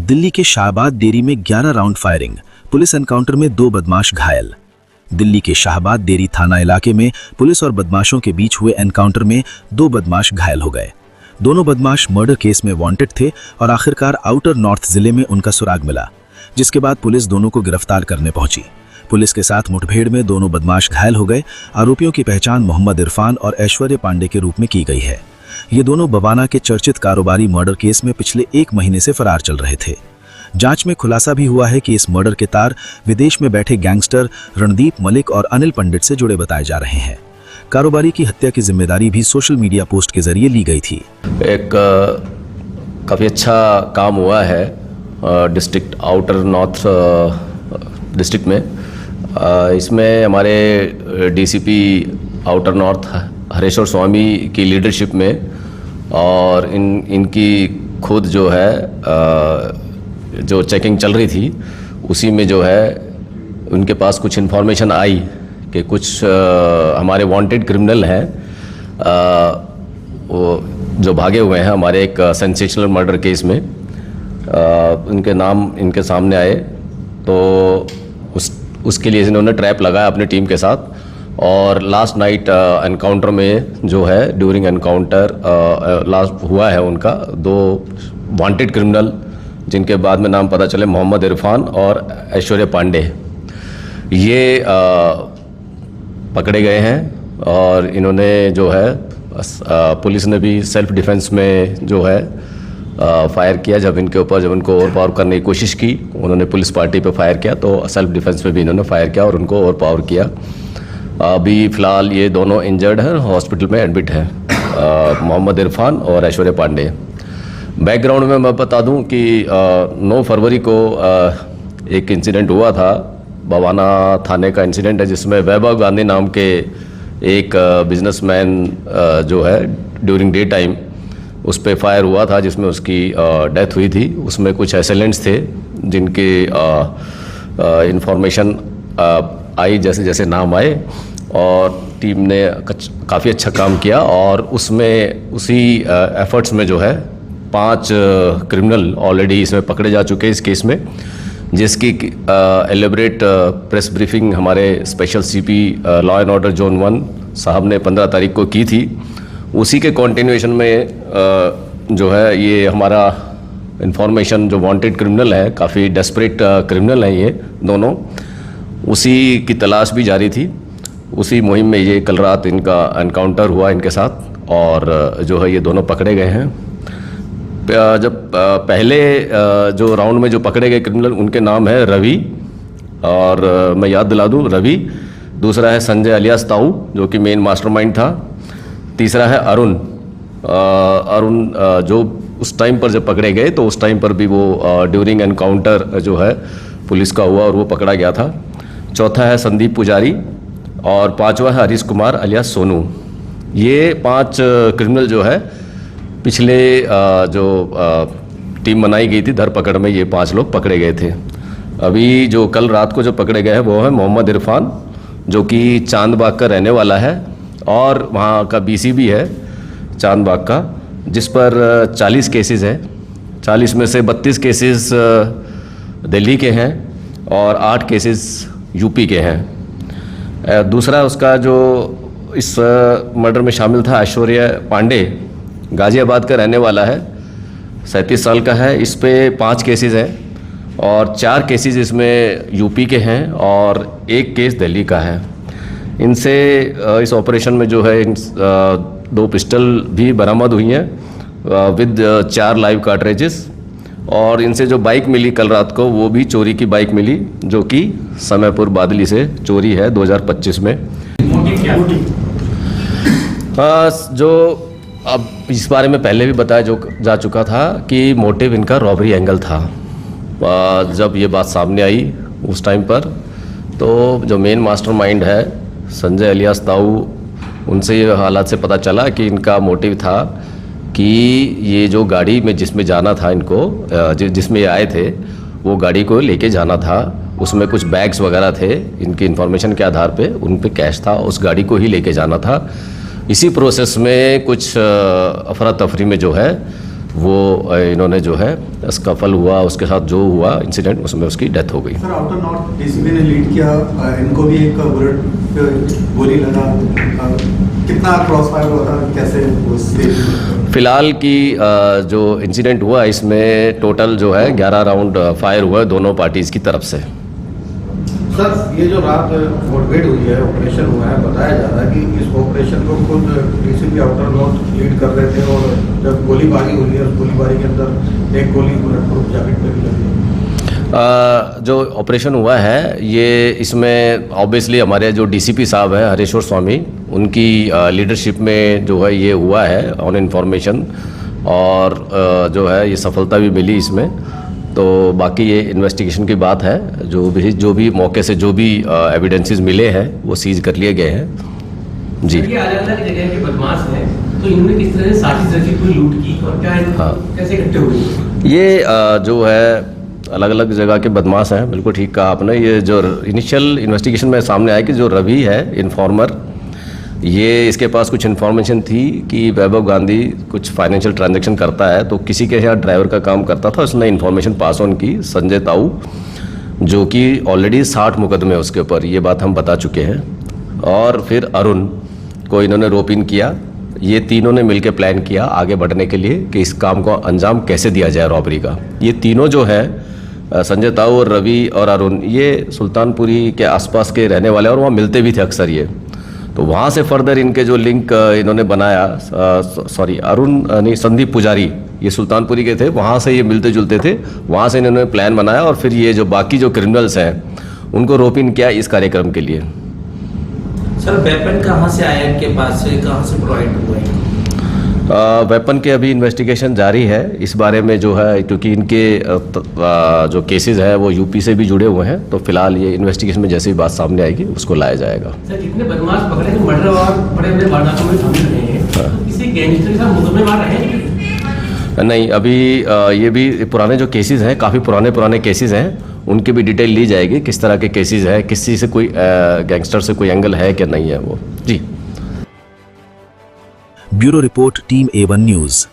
दिल्ली के शाहबाद देरी में 11 राउंड फायरिंग, पुलिस एनकाउंटर में 2 बदमाश घायल। दिल्ली के शाहबाद देरी थाना इलाके में पुलिस और बदमाशों के बीच हुए एनकाउंटर में 2 बदमाश घायल हो गए। दोनों बदमाश मर्डर केस में वांटेड थे और आखिरकार आउटर नॉर्थ जिले में उनका सुराग मिला, जिसके बाद पुलिस दोनों को गिरफ्तार करने पहुंची। पुलिस के साथ मुठभेड़ में दोनों बदमाश घायल हो गए। आरोपियों की पहचान मोहम्मद इरफान और ऐश्वर्य पांडे के रूप में की गई है। ये दोनों बवाना के चर्चित कारोबारी मर्डर केस में पिछले 1 महीने से फरार चल रहे थे। जांच में खुलासा भी हुआ है कि इस मर्डर के तार विदेश में बैठे गैंगस्टर रणदीप मलिक और अनिल पंडित से जुड़े बताए जा रहे हैं। कारोबारी की हत्या की जिम्मेदारी भी सोशल मीडिया पोस्ट के जरिए ली गई थी। एक काफ़ी अच्छा काम हुआ है डिस्ट्रिक्ट आउटर नॉर्थ डिस्ट्रिक्ट में। इसमें हमारे डीसीपी आउटर नॉर्थ हरेश्वर स्वामी की लीडरशिप में और इनकी खुद जो है जो चेकिंग चल रही थी, उसी में जो है उनके पास कुछ इन्फॉर्मेशन आई कि कुछ हमारे वांटेड क्रिमिनल हैं वो जो भागे हुए हैं हमारे एक सेंसेशनल मर्डर केस में। उनके नाम इनके सामने आए तो उसके लिए इन्होंने ट्रैप लगाया अपनी टीम के साथ। और लास्ट नाइट एनकाउंटर में जो है ड्यूरिंग एनकाउंटर लास्ट हुआ है उनका 2 वांटेड क्रिमिनल, जिनके बाद में नाम पता चले मोहम्मद इरफान और ऐश्वर्य पांडे, ये पकड़े गए हैं। और इन्होंने जो है पुलिस ने भी सेल्फ डिफेंस में जो है फायर किया। जब उनको ओवरपावर करने की कोशिश की, उन्होंने पुलिस पार्टी पे फायर किया, तो सेल्फ डिफेंस में भी इन्होंने फायर किया और उनको ओवरपावर किया। अभी फ़िलहाल ये दोनों इंजर्ड हैं, हॉस्पिटल में एडमिट हैं, मोहम्मद इरफान और ऐश्वर्य पांडे। बैकग्राउंड में मैं बता दूं कि 9 फरवरी को एक इंसिडेंट हुआ था, बवाना थाने का इंसिडेंट है, जिसमें वैभव गांधी नाम के एक बिजनेसमैन जो है ड्यूरिंग डे टाइम उस पर फायर हुआ था, जिसमें उसकी डेथ हुई थी। उसमें कुछ एसेलेंट्स थे जिनके इंफॉर्मेशन आई जैसे जैसे नाम आए, और टीम ने काफ़ी अच्छा काम किया। और उसमें उसी एफर्ट्स में जो है 5 क्रिमिनल ऑलरेडी इसमें पकड़े जा चुके हैं इस केस में, जिसकी एलिबरेट प्रेस ब्रीफिंग हमारे special CP law and order zone 1 साहब ने 15 तारीख को की थी। उसी के कंटिन्यूएशन में जो है ये हमारा इंफॉर्मेशन जो वांटेड क्रिमिनल है, काफ़ी डेस्परेट क्रिमिनल हैं ये दोनों, उसी की तलाश भी जारी थी। उसी मुहिम में ये कल रात इनका एनकाउंटर हुआ इनके साथ, और जो है ये दोनों पकड़े गए हैं। जब पहले जो राउंड में जो पकड़े गए क्रिमिनल, उनके नाम है रवि, और मैं याद दिला दूं, रवि। दूसरा है संजय अलियास ताऊ, जो कि मेन मास्टरमाइंड था। तीसरा है अरुण। जो उस टाइम पर जब पकड़े गए तो उस टाइम पर भी वो ड्यूरिंग एनकाउंटर जो है पुलिस का हुआ और वो पकड़ा गया था। चौथा है संदीप पुजारी, और 5वां है हरीश कुमार अलियास सोनू। ये 5 क्रिमिनल जो है पिछले जो टीम बनाई गई थी धरपकड़ में, ये 5 लोग पकड़े गए थे। अभी जो कल रात को जो पकड़े गए हैं वो है मोहम्मद इरफान, जो कि चांदबाग का रहने वाला है और वहाँ का बीसी भी है चांदबाग का, जिस पर 40 केसेस हैं। 40 में से 32 केसेस दिल्ली के हैं और 8 केसेस यूपी के हैं। दूसरा उसका जो इस मर्डर में शामिल था ऐश्वर्य पांडे, गाजियाबाद का रहने वाला है, 37 साल का है। इस पे 5 केसेस हैं और 4 केसेस इसमें यूपी के हैं और 1 केस दिल्ली का है। इनसे इस ऑपरेशन में जो है 2 पिस्टल भी बरामद हुई हैं विद 4 लाइव कार्ट्रिजेस, और इनसे जो बाइक मिली कल रात को, वो भी चोरी की बाइक मिली, जो कि समयपुर बादली से चोरी है 2025 में। जो अब इस बारे में पहले भी बताया जा चुका था कि मोटिव इनका रॉबरी एंगल था। जब ये बात सामने आई उस टाइम पर, तो जो मेन मास्टरमाइंड है संजय अलियास ताऊ, उनसे ये हालात से पता चला कि इनका मोटिव था कि ये जो गाड़ी में जिसमें जाना था इनको, जिसमें ये आए थे, वो गाड़ी को लेके जाना था। उसमें कुछ बैग्स वगैरह थे, इनकी इन्फॉर्मेशन के आधार पे उन पे कैश था, उस गाड़ी को ही लेके जाना था। इसी प्रोसेस में कुछ अफरा तफरी में जो है वो इन्होंने जो है स्कफल हुआ, उसके साथ जो हुआ इंसिडेंट, उसमें उसकी डेथ हो गई। सर आउटर नॉर्थ डीसीपी ने लीड किया, इनको भी एक बुलेट पे गोली लगा, कितना क्रॉस फायर हुआ था, कैसे उससे? फिलहाल की जो इंसिडेंट हुआ इसमें टोटल जो है 11 राउंड फायर हुआ है दोनों पार्टीज़ की तरफ से। सर ये जो रात मुठभेड़ हुई है, ऑपरेशन हुआ है, बताया जा रहा है कि इस ऑपरेशन को खुद डीसीपी आउटर नॉर्थ लीड कर रहे थे और जब गोलीबारी हुई है उस गोलीबारी के अंदर एक गोली बुलेट प्रूफ जैकेट पे भी लगी। जो ऑपरेशन हुआ है ये इसमें ऑब्वियसली हमारे जो डीसीपी साहब हैं हरेश्वर स्वामी, उनकी लीडरशिप में जो है ये हुआ है ऑन इन्फॉर्मेशन, और जो है ये सफलता भी मिली इसमें। तो बाकी ये इन्वेस्टिगेशन की बात है, जो भी मौके से जो भी एविडेंसेस मिले हैं वो सीज कर लिए गए हैं। जी, ये अलग-अलग जगह के बदमाश हैं, तो इन्होंने किस तरह से साजिश रची, कोई लूट की और क्या कैसे इकट्ठे हुए? ये जो है अलग अलग जगह के बदमाश हैं, बिल्कुल ठीक कहा आपने। ये जो इनिशियल इन्वेस्टिगेशन में सामने आया कि जो रवि है इन्फॉर्मर, ये इसके पास कुछ इन्फॉर्मेशन थी कि वैभव गांधी कुछ फाइनेंशियल ट्रांजैक्शन करता है, तो किसी के यहाँ ड्राइवर का काम करता था, उसने इन्फॉर्मेशन पास ऑन की संजय ताऊ, जो कि ऑलरेडी 60 मुकदमे उसके ऊपर, ये बात हम बता चुके हैं। और फिर अरुण को इन्होंने रोप इन किया, ये तीनों ने मिलकर प्लान किया आगे बढ़ने के लिए कि इस काम को अंजाम कैसे दिया जाए रॉबरी का। ये तीनों जो है संजय ताऊ और रवि और अरुण, ये सुल्तानपुरी के आसपास के रहने वाले और वहाँ मिलते भी थे अक्सर ये। तो वहाँ से फर्दर इनके जो लिंक इन्होंने बनाया, सॉरी अरुण नहीं संदीप पुजारी, ये सुल्तानपुरी के थे, वहाँ से ये मिलते जुलते थे, वहाँ से इन्होंने प्लान बनाया और फिर ये जो बाकी जो क्रिमिनल्स हैं उनको रोप इन किया इस कार्यक्रम के लिए। सर वेपन कहाँ से आया इनके पास से, कहाँ से प्रोवाइड हुआ है? वेपन के अभी इन्वेस्टिगेशन जारी है इस बारे में जो है, क्योंकि इनके जो केसेस हैं वो यूपी से भी जुड़े हुए हैं, तो फिलहाल ये इन्वेस्टिगेशन में जैसे ही बात सामने आएगी उसको लाया जाएगा। सर जितने बदमाश पकड़े थे मर्डर और बड़े-बड़े वारदातों में शामिल रहे हैं, तो किसी गैंगस्टर के साथ मुकदमे मार रहे हैं? नहीं, अभी ये भी पुराने जो केसेस हैं, काफ़ी पुराने केसेस हैं, उनकी भी डिटेल ली जाएगी, किस तरह के केसेस हैं, किसी से कोई गैंगस्टर से कोई एंगल है क्या नहीं है वो। जी, bureau report team A1 news.